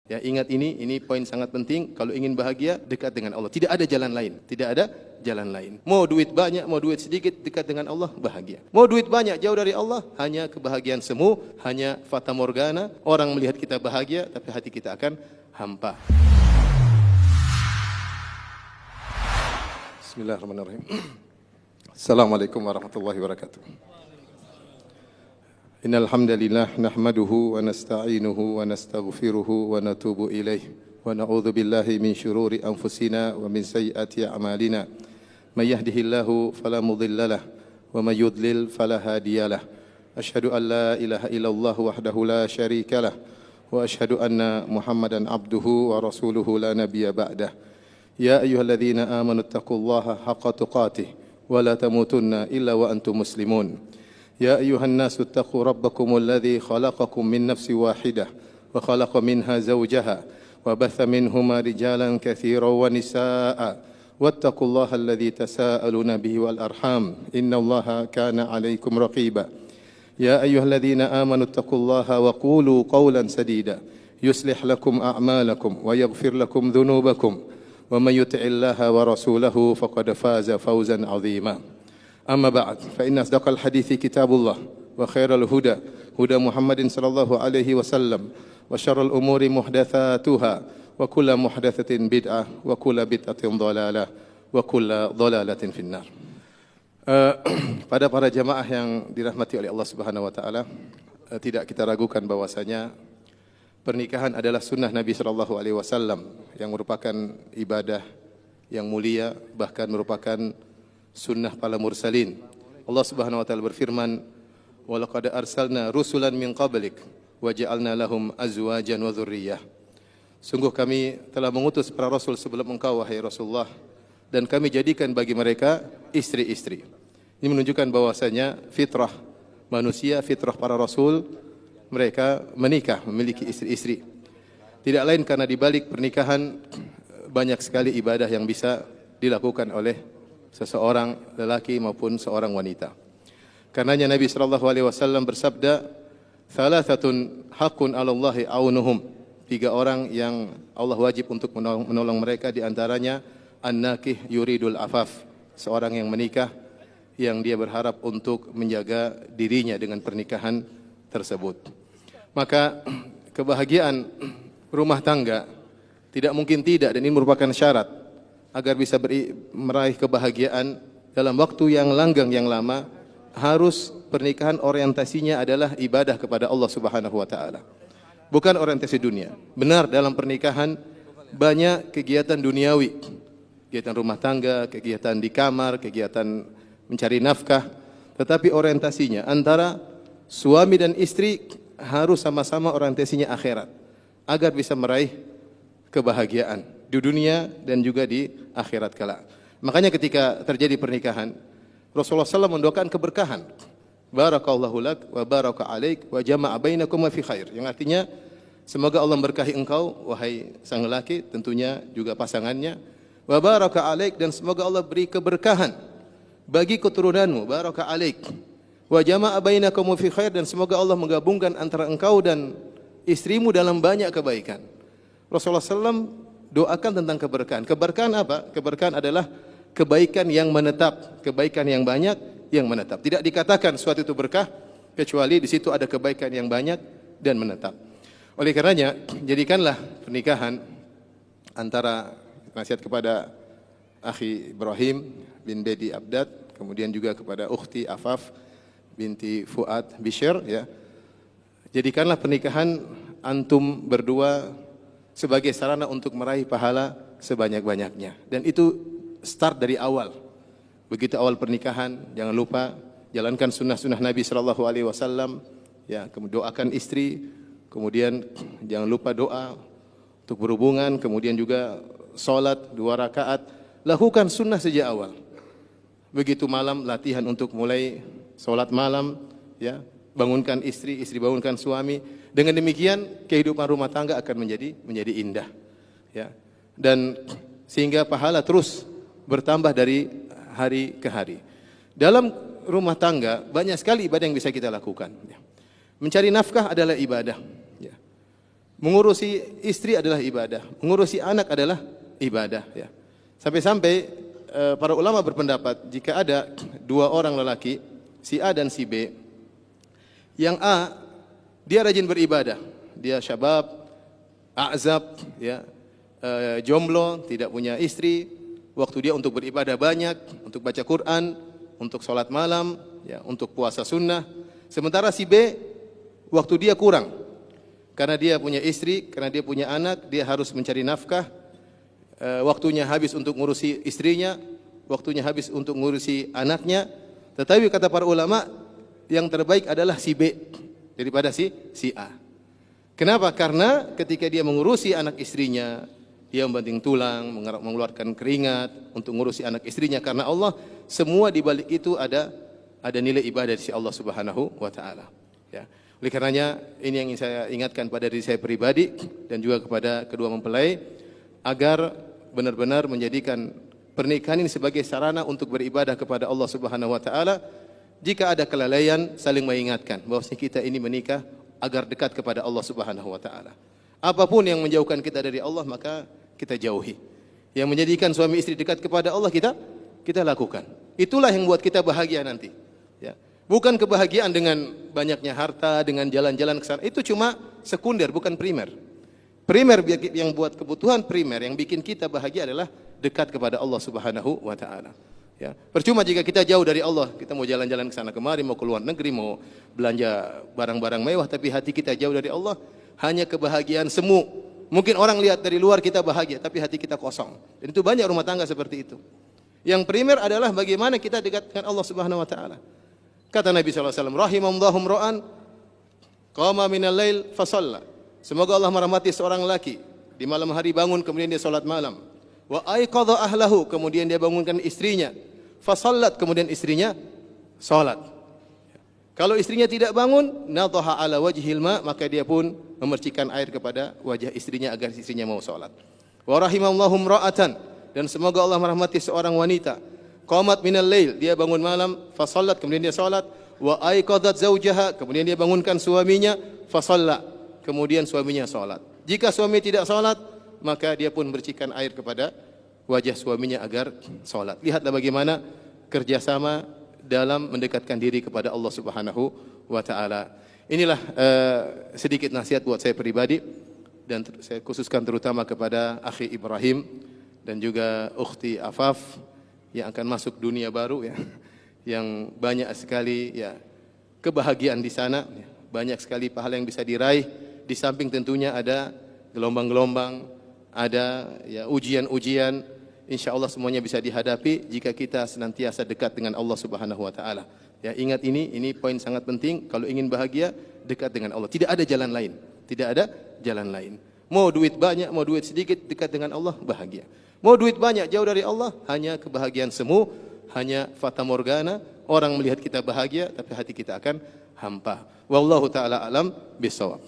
Ya, ingat ini poin sangat penting. Kalau ingin bahagia, dekat dengan Allah. Tidak ada jalan lain. Tidak ada jalan lain. Mau duit banyak, mau duit sedikit, dekat dengan Allah, bahagia. Mau duit banyak, jauh dari Allah, hanya kebahagiaan semu, hanya fata morgana. Orang melihat kita bahagia, tapi hati kita akan hampa. Bismillahirrahmanirrahim. Assalamualaikum warahmatullahi wabarakatuh. Innal hamdalillah nahmaduhu wa nasta'inuhu wa nastaghfiruhu wa natubu ilaih wa na'udzu billahi min syururi anfusina wa min sayyiati a'malina. May yahdihillahu fala mudhillalah wa may yudlil fala hadiyalah. Asyhadu an la ilaha illallah wahdahu la syarikalah wa asyhadu anna Muhammadan abduhu wa rasuluhu la nabiyya ba'dah. Ya ayyuhalladzina amanu taqullaha haqqa tuqatih wa la tamutunna illa wa antum muslimun. يا أيها الناس اتقوا ربكم الذي خلقكم من نفس واحدة وخلق منها زوجها وبث منهما رجالا كثيرا ونساء واتقوا الله الذي تساءلون به والأرحام إن الله كان عليكم رقيبا يا أيها الذين آمنوا اتقوا الله وقولوا قولا سديدا يصلح لكم أعمالكم ويغفر لكم ذنوبكم ومن يطع الله ورسوله فقد فاز فوزا عظيما أما بعد فإن أصدق الحديث كتاب الله وخير الهدى هدى محمد صلى الله عليه وسلم وشر الأمور محدثاتها وكل محدثة بدعة وكل بدعة ضلالة وكل ضلالة في النار. Pada para jamaah yang dirahmati oleh Allah Subhanahu wa taala, tidak kita ragukan bahwasanya pernikahan adalah sunnah Nabi sallallahu alaihi wasallam yang merupakan ibadah yang mulia, bahkan merupakan sunnah para mursalin. Allah Subhanahu wa taala berfirman, "Wa laqad arsalna rusulan min qablik wa ja'alna lahum azwajan wa dzurriyyah." Sungguh kami telah mengutus para rasul sebelum engkau wahai Rasulullah, dan kami jadikan bagi mereka istri-istri. Ini menunjukkan bahwasanya fitrah manusia, fitrah para rasul, mereka menikah, memiliki istri-istri. Tidak lain karena di balik pernikahan banyak sekali ibadah yang bisa dilakukan oleh seseorang lelaki maupun seorang wanita. Karenanya Nabi sallallahu alaihi wasallam bersabda, "Thalathatun haqqun 'alallahi aunuhum." 3 orang yang Allah wajib untuk menolong mereka, di antaranya an-nakih yuridul afaf, seorang yang menikah yang dia berharap untuk menjaga dirinya dengan pernikahan tersebut. Maka kebahagiaan rumah tangga tidak mungkin tidak, dan ini merupakan syarat agar bisa meraih kebahagiaan dalam waktu yang langgeng yang lama. Harus pernikahan orientasinya adalah ibadah kepada Allah Subhanahu wa taala, bukan orientasi dunia. Benar, dalam pernikahan banyak kegiatan duniawi, kegiatan rumah tangga, kegiatan di kamar, kegiatan mencari nafkah, tetapi orientasinya antara suami dan istri harus sama-sama orientasinya akhirat agar bisa meraih kebahagiaan di dunia dan juga di akhirat kala. Makanya ketika terjadi pernikahan, Rasulullah SAW mendoakan keberkahan. Barakallahu lak wa baraka alaik wa jama'a bainakum fi khair. Yang artinya semoga Allah memberkahi engkau wahai sang lelaki, tentunya juga pasangannya. Wa baraka alaik, dan semoga Allah beri keberkahan bagi keturunanmu. Baraka alaik. Wa jama'a bainakum fi khair, dan semoga Allah menggabungkan antara engkau dan istrimu dalam banyak kebaikan. Rasulullah SAW doakan tentang keberkahan. Keberkahan apa? Keberkahan adalah kebaikan yang menetap, kebaikan yang banyak yang menetap. Tidak dikatakan suatu itu berkah kecuali di situ ada kebaikan yang banyak dan menetap. Oleh karenanya, jadikanlah pernikahan antara, nasihat kepada akhi Ibrahim bin Bedi Abdad, kemudian juga kepada ukhti Afaf binti Fuad Bishr, ya. Jadikanlah pernikahan antum berdua sebagai sarana untuk meraih pahala sebanyak-banyaknya. Dan itu start dari awal. Begitu awal pernikahan, jangan lupa jalankan sunnah-sunnah Nabi sallallahu alaihi wasallam, ya, doakan istri, kemudian jangan lupa doa untuk berhubungan, kemudian juga salat 2 rakaat. Lakukan sunnah sejak awal. Begitu malam, latihan untuk mulai salat malam, ya. Bangunkan istri, istri bangunkan suami. Dengan demikian kehidupan rumah tangga akan menjadi indah, ya. Dan sehingga pahala terus bertambah dari hari ke hari. Dalam rumah tangga banyak sekali ibadah yang bisa kita lakukan, ya. Mencari nafkah adalah ibadah, ya. mengurusi istri adalah ibadah, mengurusi anak adalah ibadah, ya. Sampai-sampai para ulama berpendapat jika ada dua orang lelaki, si A dan si B, yang A dia rajin beribadah, dia syabab, a'zab, ya, jomblo, tidak punya istri, waktu dia untuk beribadah banyak, untuk baca Quran, untuk sholat malam, ya, untuk puasa sunnah. Sementara si B waktu dia kurang, karena dia punya istri, karena dia punya anak, dia harus mencari nafkah. Waktunya habis untuk ngurusi istrinya, waktunya habis untuk ngurusi anaknya. Tetapi kata para ulama, yang terbaik adalah si B daripada si A. Kenapa? Karena ketika dia mengurusi anak istrinya, dia membanting tulang, mengeluarkan keringat untuk mengurusi anak istrinya karena Allah. Semua di balik itu ada nilai ibadah dari Allah Subhanahu wa taala, ya. Oleh karenanya ini yang ingin saya ingatkan pada diri saya pribadi dan juga kepada kedua mempelai, agar benar-benar menjadikan pernikahan ini sebagai sarana untuk beribadah kepada Allah Subhanahu wa taala. Jika ada kelalaian, saling mengingatkan bahwa kita ini menikah agar dekat kepada Allah Subhanahu wa taala. Apapun yang menjauhkan kita dari Allah, maka kita jauhi. Yang menjadikan suami istri dekat kepada Allah, kita lakukan. Itulah yang buat kita bahagia nanti, ya. Bukan kebahagiaan dengan banyaknya harta, dengan jalan-jalan ke sana. Itu cuma sekunder, bukan primer. Primer yang buat kebutuhan primer yang bikin kita bahagia adalah dekat kepada Allah Subhanahu wa taala. Ya, percuma jika kita jauh dari Allah, kita mau jalan-jalan ke sana kemari, mau keluar negeri, mau belanja barang-barang mewah, tapi hati kita jauh dari Allah, hanya kebahagiaan semu. Mungkin orang lihat dari luar kita bahagia, tapi hati kita kosong. Dan itu banyak rumah tangga seperti itu. Yang primer adalah bagaimana kita dekat dengan Allah Subhanahu wa taala. Kata Nabi SAW, rahimallahu imra'an qama minal lail fasalla. Semoga Allah merahmati seorang laki, di malam hari bangun kemudian dia salat malam. Wa aiqadha ahlahu, kemudian dia bangunkan istrinya. Fasallat, kemudian istrinya salat. Kalau istrinya tidak bangun, nadhaha ala wajhil ma, maka dia pun memercikan air kepada wajah istrinya agar istrinya mau salat. Wa rahimallahu imra'atan, dan semoga Allah merahmati seorang wanita. Qamat minal lail, dia bangun malam, fasallat, kemudian dia salat. Wa aiqadhat zaujaha, kemudian dia bangunkan suaminya, fasalla, kemudian suaminya salat. Jika suami tidak salat, maka dia pun bercikan air kepada wajah suaminya agar salat. Lihatlah bagaimana kerjasama dalam mendekatkan diri kepada Allah Subhanahu wa taala. Inilah sedikit nasihat buat saya pribadi, dan saya khususkan terutama kepada akhi Ibrahim dan juga ukhti Afaf yang akan masuk dunia baru, ya, yang banyak sekali, ya, kebahagiaan di sana, ya, banyak sekali pahala yang bisa diraih. Di samping tentunya ada gelombang-gelombang, ada, ya, ujian-ujian. Insya Allah semuanya bisa dihadapi jika kita senantiasa dekat dengan Allah Subhanahu wa taala. Ya, ingat ini poin sangat penting. Kalau ingin bahagia, dekat dengan Allah. Tidak ada jalan lain. Tidak ada jalan lain. Mau duit banyak, mau duit sedikit, dekat dengan Allah, bahagia. Mau duit banyak, jauh dari Allah, hanya kebahagiaan semu, hanya fata morgana. Orang melihat kita bahagia, tapi hati kita akan hampa. Wallahu ta'ala alam bisawab.